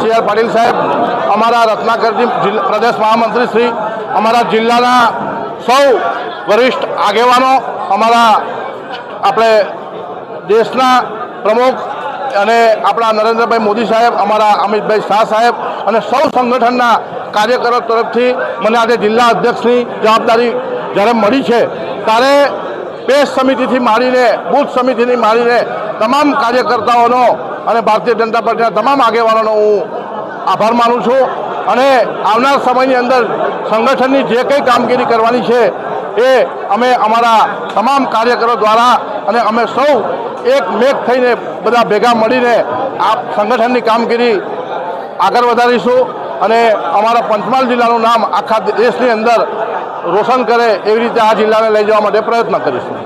C R Patil સાહેબ, અમારા રત્નાકરજી પ્રદેશ મહામંત્રી શ્રી, અમારા જિલ્લાના સૌ વરિષ્ઠ આગેવાનો, અમારા આપણે દેશના પ્રમુખ અને આપણા નરેન્દ્રભાઈ મોદી સાહેબ, અમારા અમિતભાઈ શાહ સાહેબ અને સૌ સંગઠનના કાર્યકરો તરફથી મને આજે જિલ્લા અધ્યક્ષની જવાબદારી જ્યારે મળી છે ત્યારે પેશ સમિતિથી માંડીને બૂથ સમિતિથી માંડીને તમામ કાર્યકર્તાઓનો અને ભારતીય જનતા પાર્ટીના તમામ આગેવાનોનો હું આભાર માનું છું અને આવનાર સમયની અંદર સંગઠનની જે કંઈ કામગીરી કરવાની છે એ અમે અમારા તમામ કાર્યકરો દ્વારા અને અમે સૌ એક મેક થઈને બધા ભેગા મળીને આ સંગઠનની કામગીરી આગળ વધારીશું અને અમારા પંચમહાલ જિલ્લાનું નામ આખા દેશની અંદર રોશન કરે એવી રીતે આ જિલ્લાને લઈ જવા માટે પ્રયત્ન કરીશું।